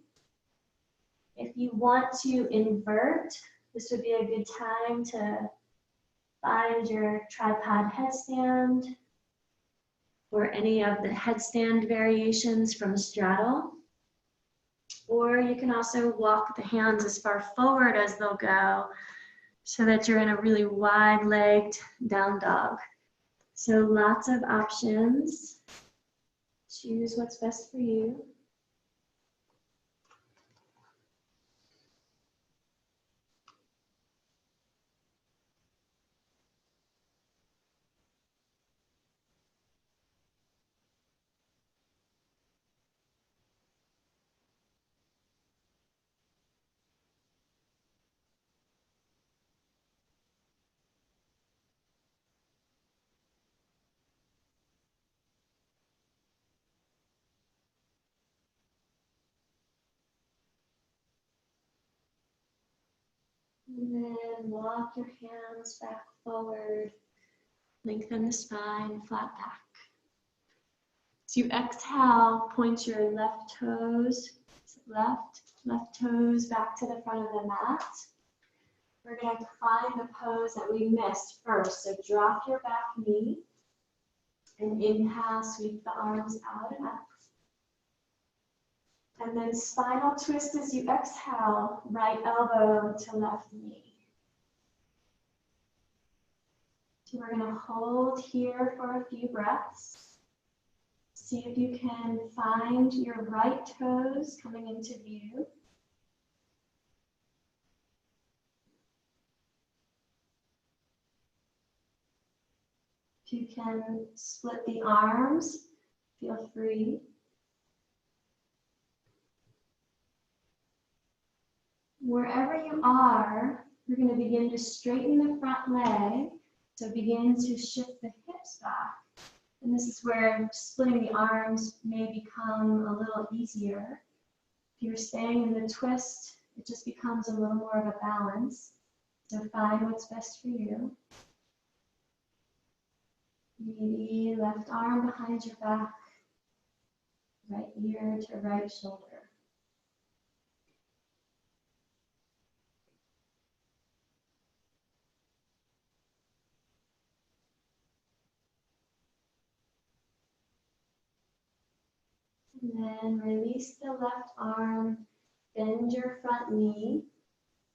If you want to invert, this would be a good time to find your tripod headstand or any of the headstand variations from straddle. Or you can also walk the hands as far forward as they'll go so that you're in a really wide-legged down dog. So lots of options. Choose what's best for you. And then walk your hands back forward. Lengthen the spine, flat back. So you exhale, point your left toes, left toes back to the front of the mat. We're going to find the pose that we missed first. So drop your back knee and inhale, sweep the arms out and up. And then spinal twist as you exhale, right elbow to left knee. So we're going to hold here for a few breaths. See if you can find your right toes coming into view. If you can split the arms, feel free. Wherever you are, we're going to begin to straighten the front leg. So begin to shift the hips back. And this is where splitting the arms may become a little easier. If you're staying in the twist, it just becomes a little more of a balance. So find what's best for you. Maybe left arm behind your back, right ear to right shoulder. And then release the left arm, bend your front knee,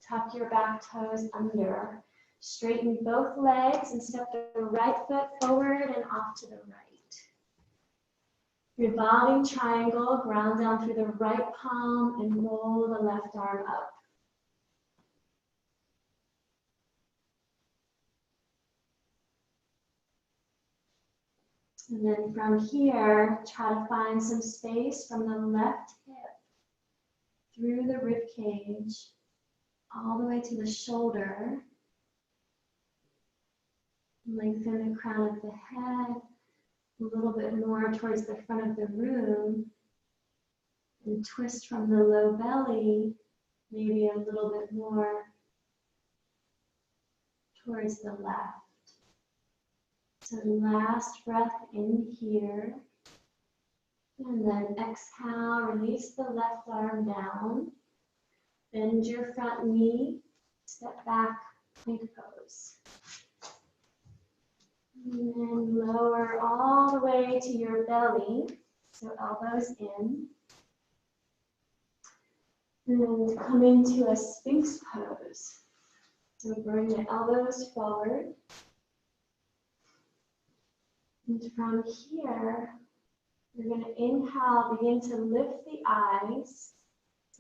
tuck your back toes under. Straighten both legs and step the right foot forward and off to the right. Revolving triangle, ground down through the right palm and roll the left arm up. And then from here, try to find some space from the left hip through the rib cage, all the way to the shoulder. Lengthen the crown of the head, a little bit more towards the front of the room. And twist from the low belly, maybe a little bit more towards the left. So last breath in here. And then exhale, release the left arm down. Bend your front knee, step back, plank pose. And then lower all the way to your belly, so elbows in. And then come into a Sphinx pose. So bring the elbows forward. And from here, you're going to inhale, begin to lift the eyes.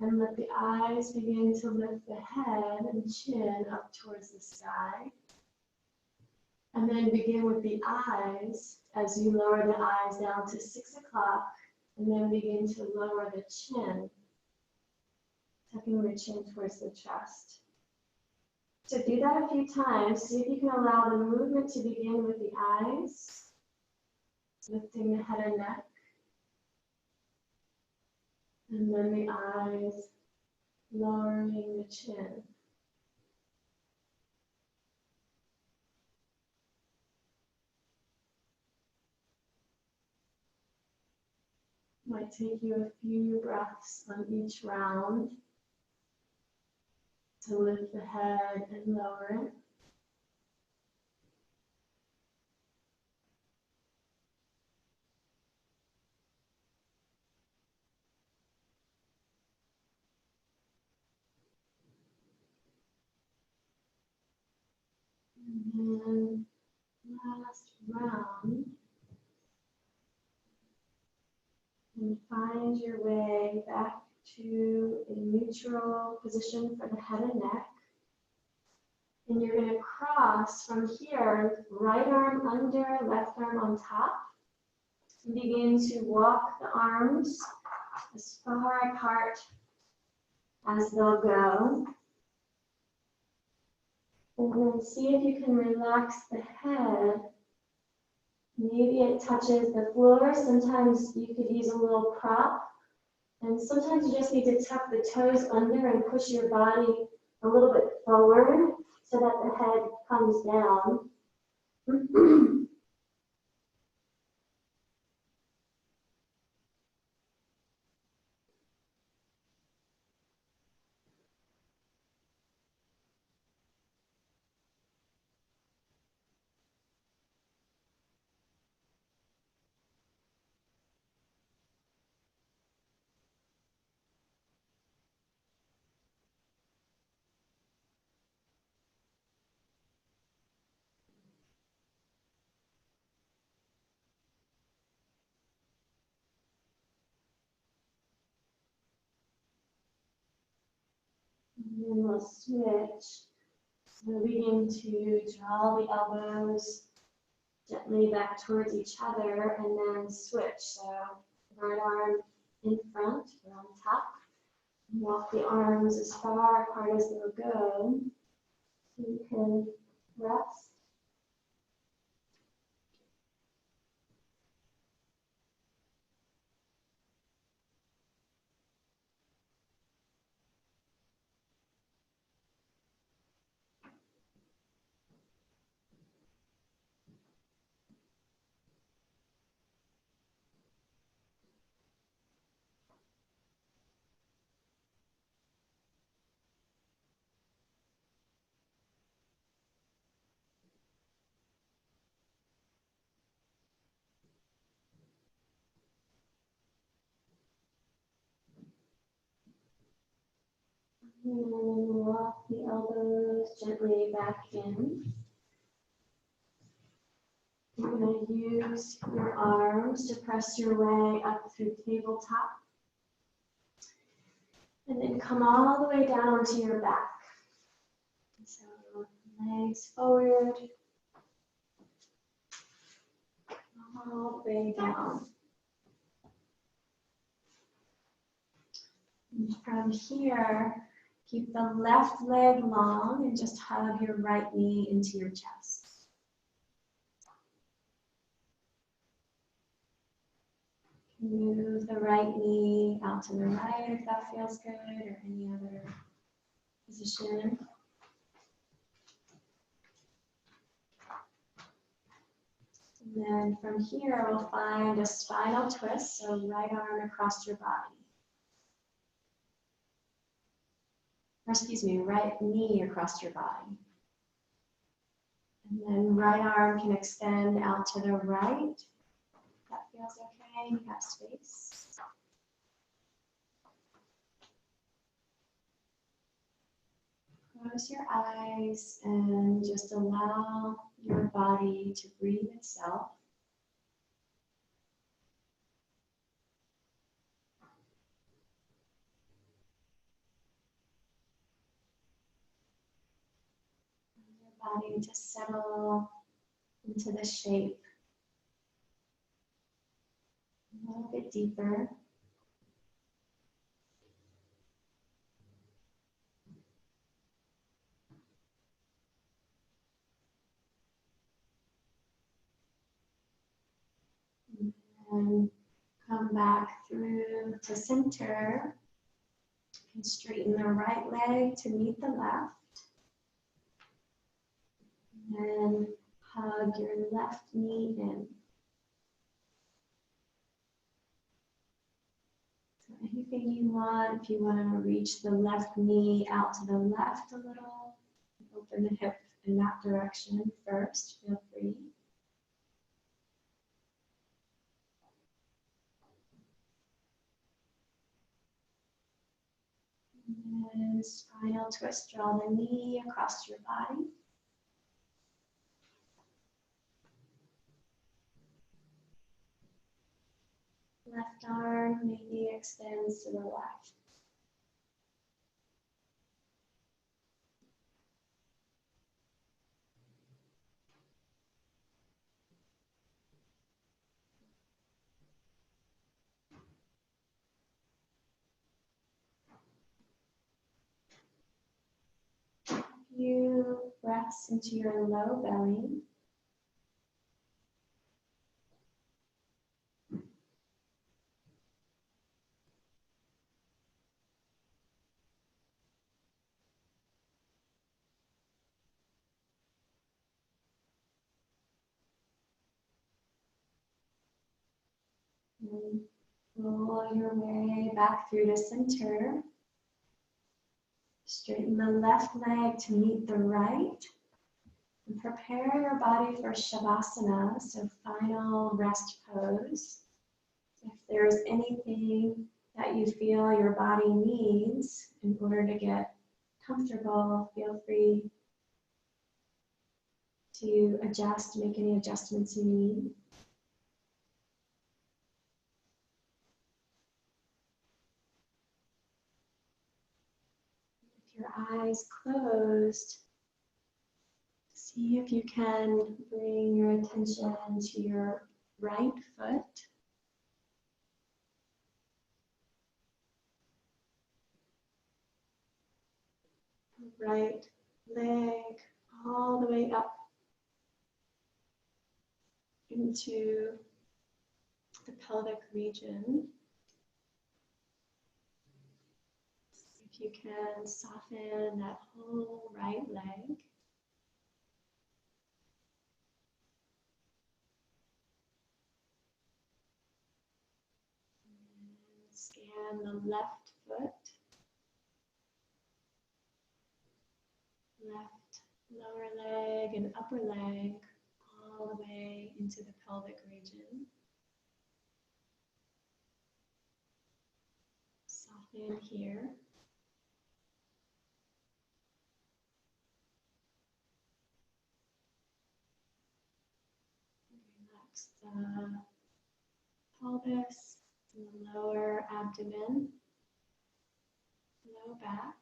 And let the eyes begin to lift the head and chin up towards the sky. And then begin with the eyes as you lower the eyes down to 6 o'clock. And then begin to lower the chin, tucking the chin towards the chest. So do that a few times. See if you can allow the movement to begin with the eyes, lifting the head and neck. And then the eyes, lowering the chin. Might take you a few breaths on each round to lift the head and lower it. And then last round. And find your way back to a neutral position for the head and neck. And you're going to cross from here, right arm under, left arm on top. And begin to walk the arms as far apart as they'll go. And then see if you can relax the head. Maybe it touches the floor. Sometimes you could use a little prop. And sometimes you just need to tuck the toes under and push your body a little bit forward so that the head comes down. And then we'll switch. So we're beginning to draw the elbows gently back towards each other and then switch. So right arm in front or on top. Walk the arms as far apart as they'll go. So you can rest. And then walk the elbows gently back in. You're going to use your arms to press your way up through tabletop. And then come all the way down to your back. So legs forward, all the way down. And from here, keep the left leg long and just hug your right knee into your chest. Move the right knee out to the right if that feels good, or any other position. And then from here, we'll find a spinal twist, so right arm across your body. Or excuse me, right knee across your body. And then right arm can extend out to the right. That feels okay, you have space. Close your eyes and just allow your body to breathe itself. Body to settle into the shape a little bit deeper. And come back through to center and straighten the right leg to meet the left. And hug your left knee in. So anything you want, if you want to reach the left knee out to the left a little, open the hip in that direction first, feel free. And spinal twist, draw the knee across your body. Left arm maybe extends to the left. Few breaths into your low belly. And roll your way back through the center. Straighten the left leg to meet the right. And prepare your body for Shavasana, so final rest pose. If there's anything that you feel your body needs in order to get comfortable, feel free to adjust, make any adjustments you need. With your eyes closed, see if you can bring your attention to your right foot. Right leg all the way up into the pelvic region. If you can soften that whole right leg. And scan the left foot, left lower leg and upper leg all the way into the pelvic region. Soften here. Relax the pelvis, the lower abdomen, low back.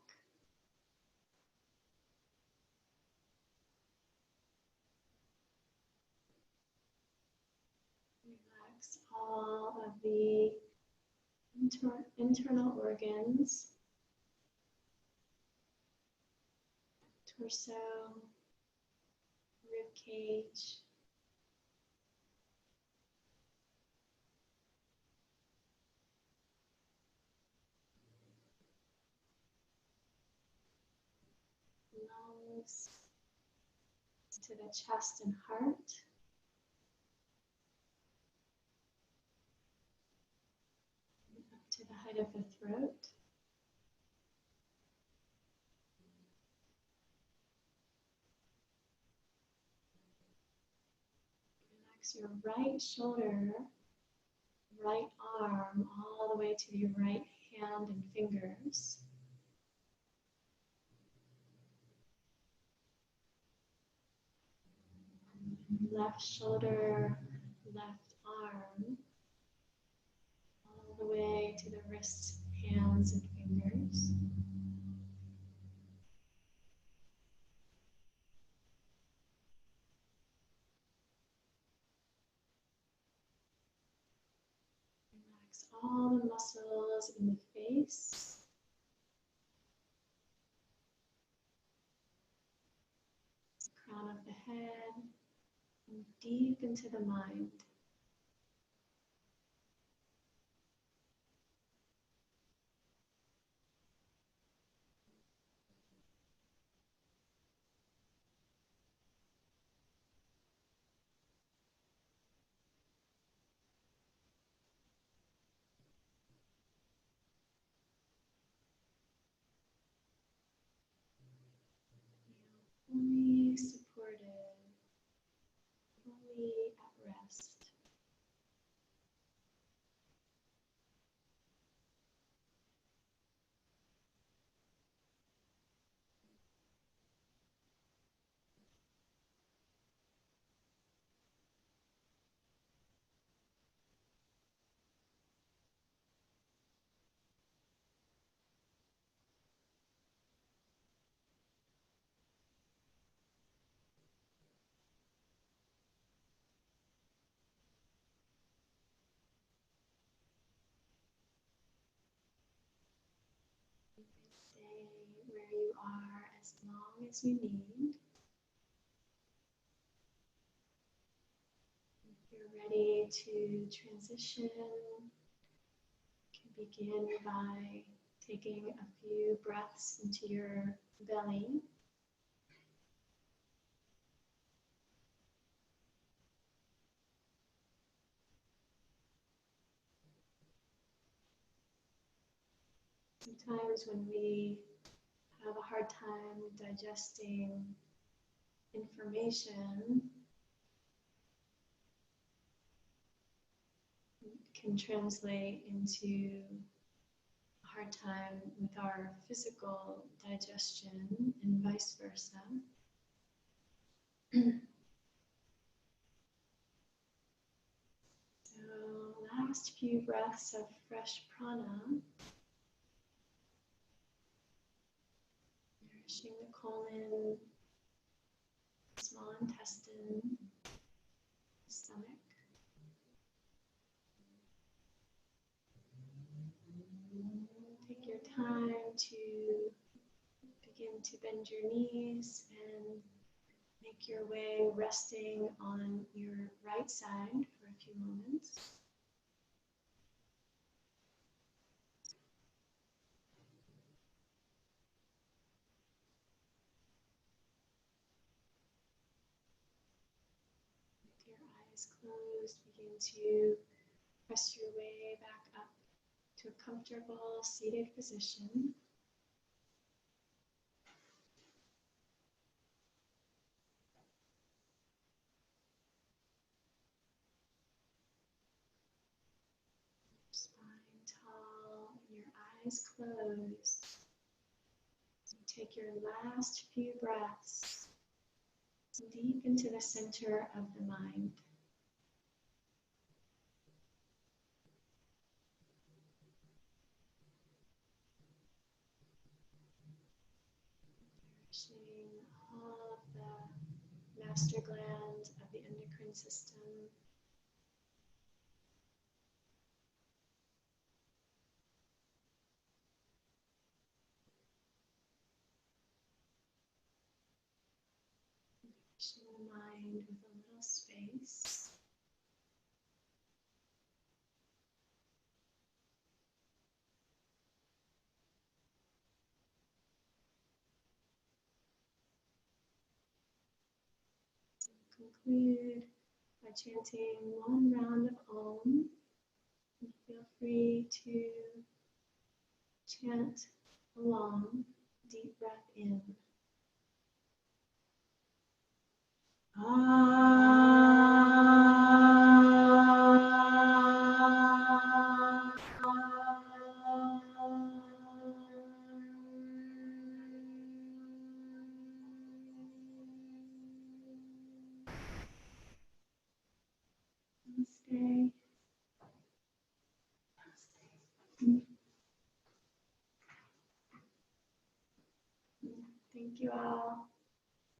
Relax all of the internal organs, torso, rib cage, lungs, to the chest and heart. Up to the height of the throat. Relax your right shoulder, right arm, all the way to your right hand and fingers. Left shoulder, left arm, all the way to the wrists, hands, and fingers. Relax all the muscles in the face. Crown of the head, and deep into the mind. Fully supported, fully at rest. Stay where you are as long as you need. If you're ready to transition, you can begin by taking a few breaths into your belly. sometimes when we have a hard time digesting information, it can translate into a hard time with our physical digestion and vice versa. So last few breaths of fresh prana, nourishing the colon, small intestine, stomach. Take your time to begin to bend your knees and make your way resting on your right side for a few moments. With your eyes closed, begin to press your way back up to a comfortable seated position. Spine tall, and your eyes closed. Take your last few breaths deep into the center of the mind. Nourishing all of the master glands of the endocrine system. Nourishing the mind with a little space. Conclude by chanting one round of Om. And feel free to chant along. Deep breath in. Namaste. Thank you all.